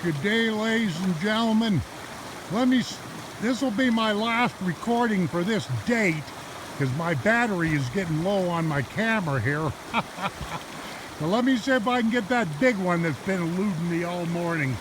Good day, ladies and gentlemen. This will be my last recording for this date because my battery is getting low on my camera here. So let me see if I can get that big one that's been eluding me all morning.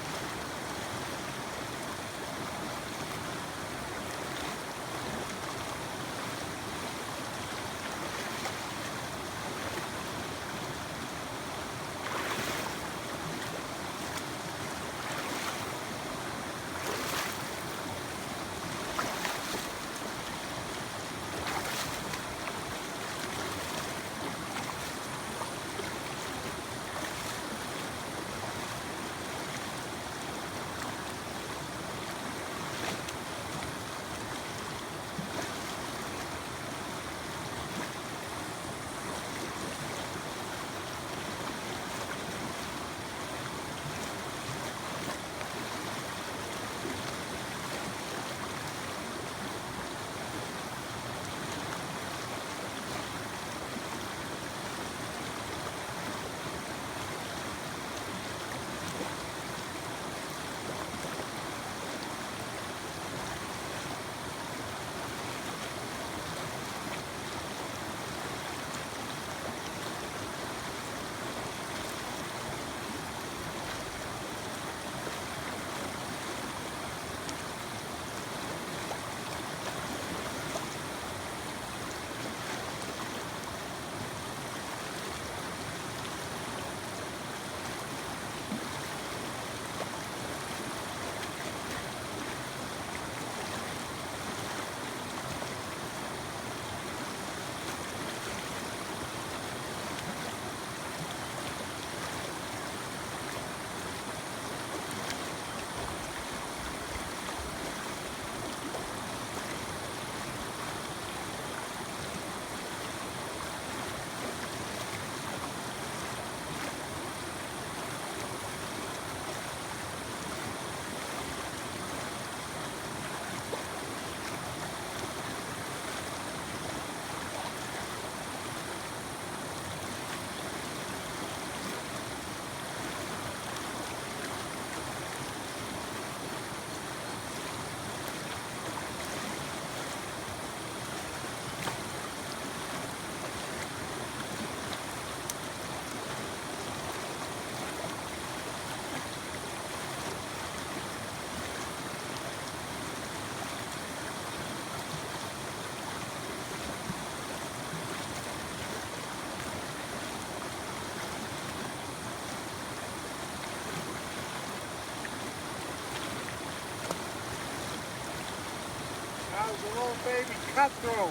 That was a little baby cutthroat.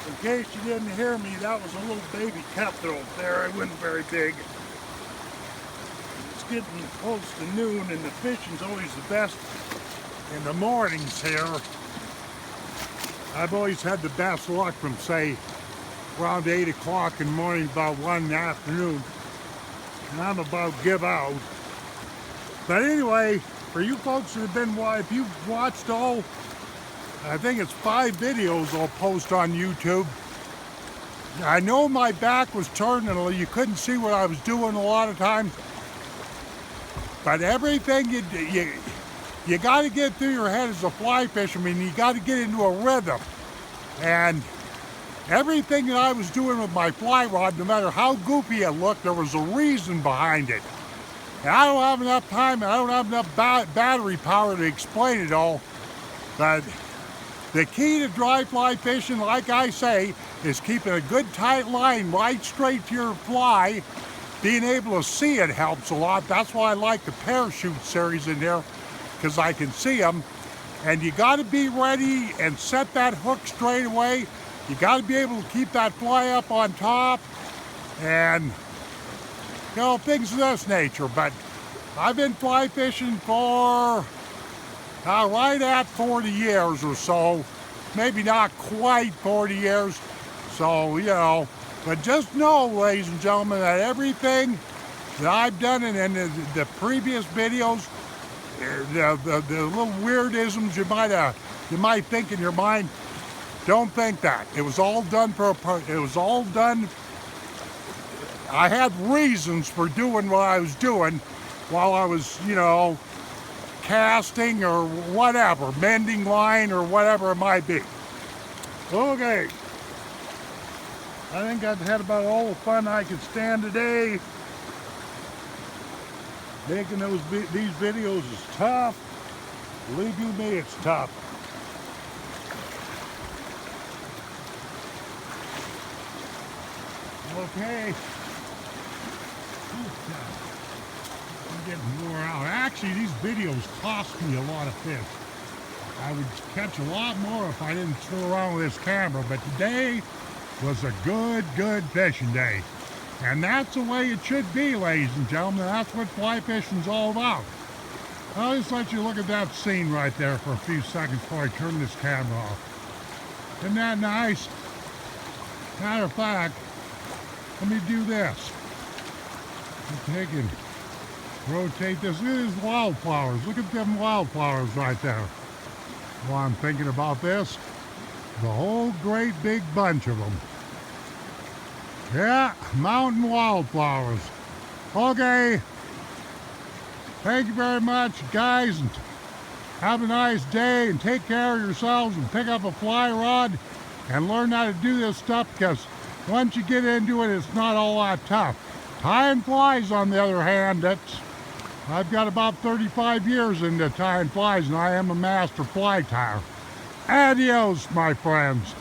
In case you didn't hear me, that was a little baby cutthroat there. It wasn't very big. It's getting close to noon and the fishing's always the best in the mornings here. I've always had the best luck from, say, around 8 o'clock in the morning, about 1 in the afternoon. And I'm about give out. But anyway, for you folks that have been, if you've watched all, I think it's 5 videos I'll post on YouTube. I know my back was turned and you couldn't see what I was doing a lot of times. But everything you got to get through your head as a fly fisherman. You got to get into a rhythm. And everything that I was doing with my fly rod, no matter how goofy it looked, there was a reason behind it. And I don't have enough time and I don't have enough battery power to explain it all. But the key to dry fly fishing, like I say, is keeping a good tight line right straight to your fly. Being able to see it helps a lot. That's why I like the parachute series in there, because I can see them. And you got to be ready and set that hook straight away. You got to be able to keep that fly up on top and, you know, things of this nature. But I've been fly fishing for right at 40 years or so. Maybe not quite 40 years. So, you know, but just know, ladies and gentlemen, that everything that I've done in the previous videos, the little weirdisms you might think in your mind, don't think that. It was all done I had reasons for doing what I was doing while I was, you know, casting or whatever, mending line or whatever it might be. Okay. I think I've had about all the fun I could stand today. Making these videos is tough. Believe you me, it's tough. Okay. I'm getting wore out. Actually, these videos cost me a lot of fish. I would catch a lot more if I didn't screw around with this camera, but today was a good fishing day. And that's the way it should be, ladies and gentlemen. That's what fly fishing's all about. I'll just let you look at that scene right there for a few seconds before I turn this camera off. Isn't that nice? Matter of fact, let me do this. Take and rotate this. This is wildflowers. Look at them wildflowers right there. While I'm thinking about this, the whole great big bunch of them. Yeah, mountain wildflowers. Okay. Thank you very much, guys. And have a nice day and take care of yourselves and pick up a fly rod and learn how to do this stuff, because once you get into it, it's not all that tough. Tying flies, on the other hand, I've got about 35 years into tying flies, and I am a master fly tyer. Adios, my friends.